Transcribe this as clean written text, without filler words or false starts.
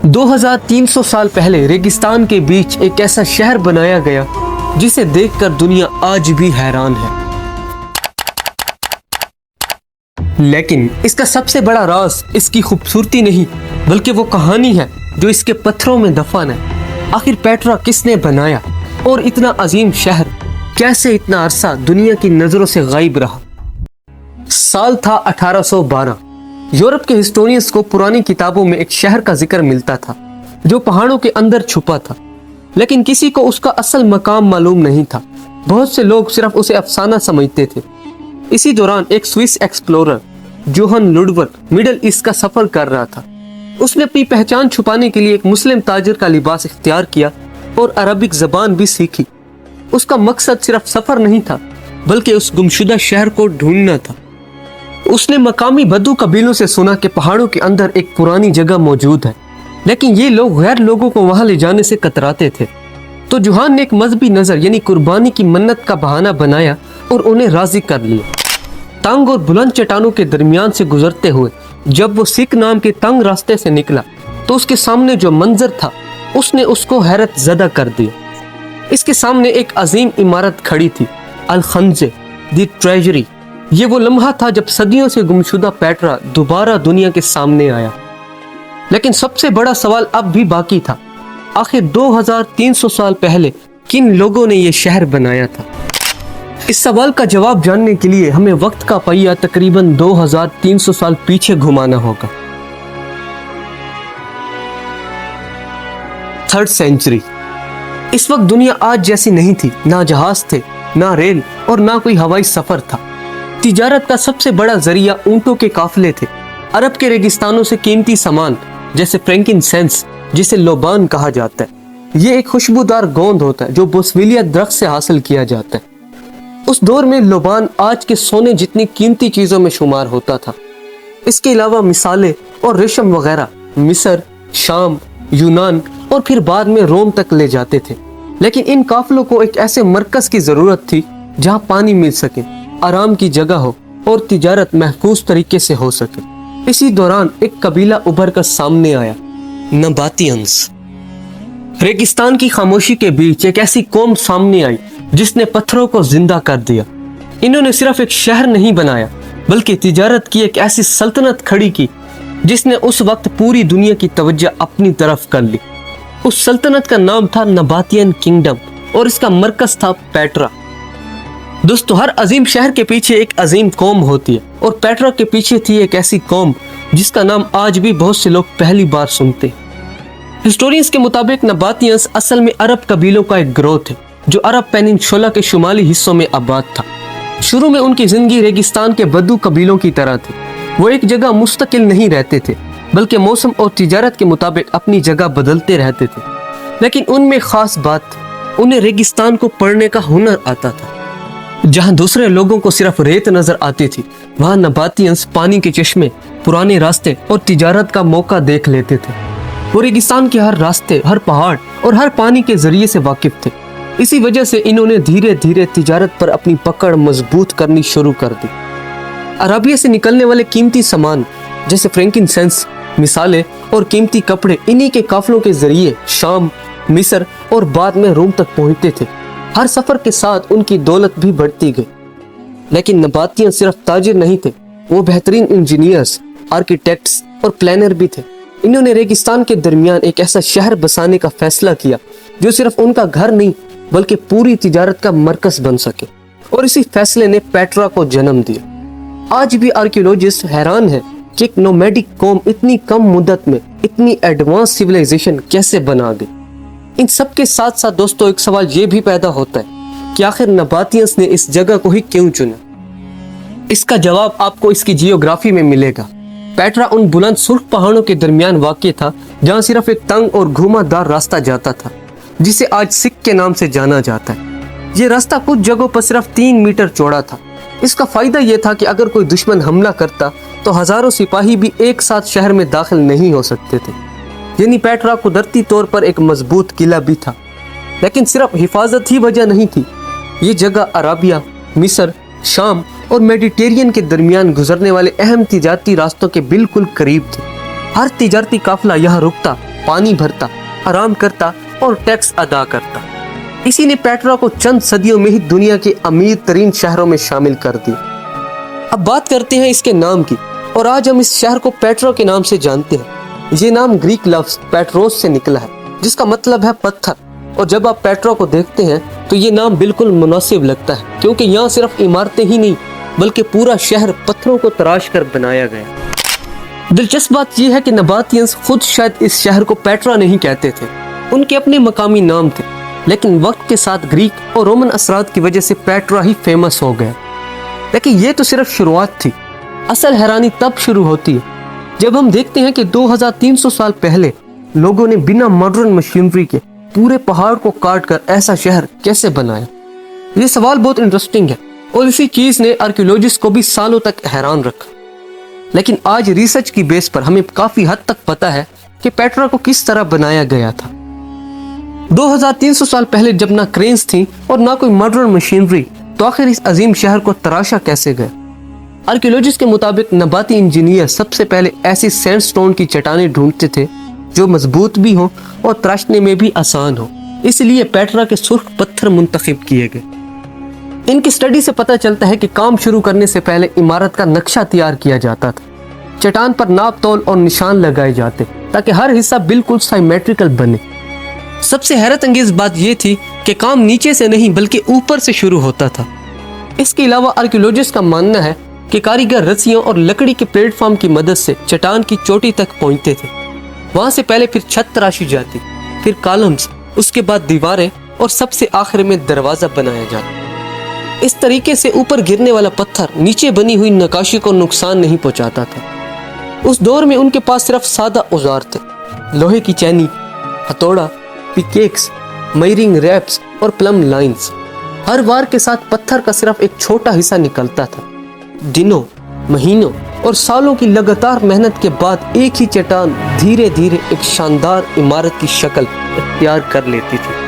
2300 साल पहले रेगिस्तान के बीच एक ऐसा शहर बनाया गया जिसे देखकर दुनिया आज भी हैरान है। लेकिन इसका सबसे बड़ा राज इसकी खूबसूरती नहीं बल्कि वो कहानी है जो इसके पत्थरों में दफन है। आखिर पेट्रा किसने बनाया और इतना अजीम शहर कैसे इतना अरसा दुनिया की नजरों से गायब रहा। साल था 1812। यूरोप के हिस्टोरियंस को पुरानी किताबों में एक शहर का जिक्र मिलता था जो पहाड़ों के अंदर छुपा था, लेकिन किसी को उसका असल मकाम मालूम नहीं था। बहुत से लोग सिर्फ उसे अफसाना समझते थे। इसी दौरान एक Swiss explorer Johann Ludwig middle east का सफर कर रहा था। उसने अपनी पहचान छुपाने के लिए एक मुस्लिम ताजिर का लिबास इख्तियार किया और अरबिक जबान भी सीखी। उसका मकसद सिर्फ सफर नहीं था बल्कि उस गुमशुदा शहर को ढूंढना था। उसने मकामी बदू कबीलों से सुना कि पहाड़ों के अंदर एक पुरानी जगह मौजूद है, लेकिन ये लोग गैर लोगों को वहां ले जाने से कतराते थे। तो जोहान ने एक मजहबी नजर यानी कुर्बानी की मन्नत का बहाना बनाया और उन्हें राजी कर लिया। तंग और बुलंद चट्टानों के दरमियान से गुजरते हुए जब वो सिक नाम के तंग रास्ते से निकला तो उसके सामने जो मंजर था उसने उसको हैरत ज़दा कर दिया। इसके सामने एक अजीम इमारत खड़ी थी, अल खंजे दी ट्रेजरी। ये वो लम्हा था जब सदियों से गुमशुदा पेट्रा दोबारा दुनिया के सामने आया। लेकिन सबसे बड़ा सवाल अब भी बाकी था, आखिर 2300 साल पहले किन लोगों ने ये शहर बनाया था। इस सवाल का जवाब जानने के लिए हमें वक्त का पहिया तकरीबन 2300 साल पीछे घुमाना होगा। 3rd century. इस वक्त दुनिया आज जैसी नहीं थी। ना जहाज थे, ना रेल और ना कोई हवाई सफर था। तिजारत का सबसे बड़ा जरिया ऊंटों के काफिले थे। अरब के रेगिस्तानों से कीमती सामान जैसे फ्रैंकिनसेंस, जिसे लोबान कहा जाता है, ये एक खुशबूदार गोंद होता है जो बोस्वेलिया दरख्त से हासिल किया जाता है। उस दौर में लोबान आज के सोने जितनी कीमती चीजों में शुमार होता था। इसके अलावा मिसाले और रेशम वगैरह मिस्र, शाम, यूनान और फिर बाद में रोम तक ले जाते थे। लेकिन इन काफिलों को एक ऐसे मरकज की जरूरत थी जहां पानी मिल सके, आराम की जगह हो और तिजारत महफूज तरीके से हो सके। इसी दौरान एक कबीला उभर कर सामने आया, नबातियंस। रेगिस्तान की खामोशी के बीच एक ऐसी कौम सामने आई जिसने पत्थरों को जिंदा कर दिया। इन्होंने सिर्फ एक शहर नहीं बनाया बल्कि तिजारत की एक ऐसी सल्तनत खड़ी की जिसने उस वक्त पूरी दुनिया की तवज्जो अपनी तरफ कर ली। उस सल्तनत का नाम था नबातियन किंगडम और इसका मरकज था पेट्रा। दोस्तों, हर अजीम शहर के पीछे एक अजीम कौम होती है और पेट्रा के पीछे थी एक ऐसी कौम जिसका नाम आज भी बहुत से लोग पहली बार सुनते हैं। हिस्टोरियंस के मुताबिक नबातियंस असल में अरब कबीलों का एक ग्रोथ है जो अरब पेनिनसुला के शुमाली हिस्सों में आबाद था। शुरू में उनकी जिंदगी रेगिस्तान के बदू कबीलों की तरह थी। वो एक जगह मुस्तकिल नहीं रहते थे बल्कि मौसम और तिजारत के मुताबिक अपनी जगह बदलते रहते थे। लेकिन उनमें खास बात, उन्हें रेगिस्तान को पढ़ने का हुनर आता था। जहां दूसरे लोगों को सिर्फ रेत नजर आती थी, वहां नबातियंस पानी के चश्मे, पुराने रास्ते और तिजारत का मौका देख लेते थे। वो रेगिस्तान के हर रास्ते, हर पहाड़ और हर पानी के जरिए से वाकिफ थे। इसी वजह से इन्होंने धीरे धीरे तिजारत पर अपनी पकड़ मजबूत करनी शुरू कर दी। अरबिया से निकलने वाले कीमती सामान जैसे फ्रैंकिनसेंस, मिसाले और कीमती कपड़े इन्हीं के काफिलों के जरिए शाम, मिस्र और बाद में रोम तक पहुंचते थे। हर सफर के साथ उनकी दौलत भी बढ़ती गई। लेकिन नबातियां सिर्फ ताजिर नहीं थे, वो बेहतरीन इंजीनियर्स, आर्किटेक्ट्स और प्लानर भी थे। इन्होंने रेगिस्तान के दरमियान एक ऐसा शहर बसाने का फैसला किया जो सिर्फ उनका घर नहीं बल्कि पूरी तिजारत का मरकज बन सके, और इसी फैसले ने पेट्रा को जन्म दिया। आज भी आर्कियोलॉजिस्ट हैरान हैं कि एक नोमैडिक कौम इतनी कम मुद्दत में इतनी एडवांस सिविलाइजेशन कैसे बना गई। इन सब के साथ साथ दोस्तों, एक सवाल ये भी पैदा होता है कि आखिर नबातियंस ने इस जगह को ही क्यों चुना। इसका जवाब आपको इसकी जियोग्राफी में मिलेगा। पेट्रा उन बुलंद सुर्ख पहाड़ों के दरमियान वाक़ था जहां सिर्फ एक तंग और घुमावदार रास्ता जाता था जिसे आज सिक के नाम से जाना जाता है। ये रास्ता कुछ जगहों पर सिर्फ 3 मीटर चौड़ा था। इसका फायदा यह था कि अगर कोई दुश्मन हमला करता तो हजारों सिपाही भी एक साथ शहर में दाखिल नहीं हो सकते थे। यानी पेट्रा कुदरती तौर पर एक मजबूत किला भी था। लेकिन सिर्फ हिफाजत ही वजह नहीं थी, ये जगह अराबिया, मिस्र, शाम और मेडिटेरियन के दरमियान गुजरने वाले अहम तिजारती रास्तों के बिल्कुल करीब थी। हर तिजारती काफिला यहाँ रुकता, पानी भरता, आराम करता और टैक्स अदा करता। इसी ने पेट्रा को चंद सदियों में ही दुनिया के अमीर तरीन शहरों में शामिल कर दिया। अब बात करते हैं इसके नाम की, और आज हम इस शहर को पेट्रा के नाम से जानते हैं। ये नाम ग्रीक लफ्ज पेट्रोस से निकला है, जिसका मतलब है पत्थर। और जब आप पेट्रा को देखते हैं तो ये नाम बिल्कुल मुनासिब लगता है, क्योंकि यहाँ सिर्फ इमारतें ही नहीं बल्कि पूरा शहर पत्थरों को तराश कर बनाया गया। दिलचस्प बात यह है कि नबातियंस खुद शायद इस शहर को पेट्रा नहीं कहते थे, उनके अपने मकामी नाम थे, लेकिन वक्त के साथ ग्रीक और रोमन असरात की वजह से पेट्रा ही फेमस हो गया। लेकिन ये तो सिर्फ शुरुआत थी। असल हैरानी तब शुरू होती है जब हम देखते हैं कि 2300 साल पहले लोगों ने बिना मॉडर्न मशीनरी के पूरे पहाड़ को काट कर ऐसा शहर कैसे बनाया। ये सवाल बहुत इंटरेस्टिंग है और इसी चीज ने आर्कियोलॉजिस्ट को भी सालों तक हैरान रखा। लेकिन आज रिसर्च की बेस पर हमें काफी हद तक पता है कि पेट्रा को किस तरह बनाया गया था। 2300 साल पहले जब ना क्रेन्स थी और ना कोई मॉडर्न मशीनरी, तो आखिर इस अजीम शहर को तराशा कैसे गया। आर्कियोलॉजिस्ट के मुताबिक नबाती इंजीनियर सबसे पहले ऐसी सैंडस्टोन की चट्टानें ढूंढते थे जो मजबूत भी हों और तराशने में भी आसान हो। इसलिए पेट्रा के सुर्ख पत्थर मुंतखब किए गए। इनकी स्टडी से पता चलता है कि काम शुरू करने से पहले इमारत का नक्शा तैयार किया जाता था। चट्टान पर नाप तोल और निशान लगाए जाते ताकि हर हिस्सा बिल्कुल सिमेट्रिकल बने। सबसे हैरत अंगेज बात यह थी कि काम नीचे से नहीं बल्कि ऊपर से शुरू होता था। इसके अलावा आर्कियोलॉजिस्ट का मानना है कि कारीगर रस्सियों और लकड़ी के प्लेटफॉर्म की मदद से चट्टान की चोटी तक पहुंचते थे। वहां से पहले फिर छत तराशी जाती, फिर कॉलम्स, उसके बाद दीवारें और सबसे आखिर में दरवाजा बनाया जाता। इस तरीके से ऊपर गिरने वाला पत्थर नीचे बनी हुई नक्काशी को नुकसान नहीं पहुंचाता था। उस दौर में उनके पास सिर्फ सादा औजार थे, लोहे की चैनी, हथौड़ा, पिकेक्स, मेयरिंग रैप्स और प्लम लाइंस। हर वार के साथ पत्थर का सिर्फ एक छोटा हिस्सा निकलता था। दिनों, महीनों और सालों की लगातार मेहनत के बाद एक ही चट्टान धीरे धीरे एक शानदार इमारत की शक्ल इख्तियार कर लेती थी।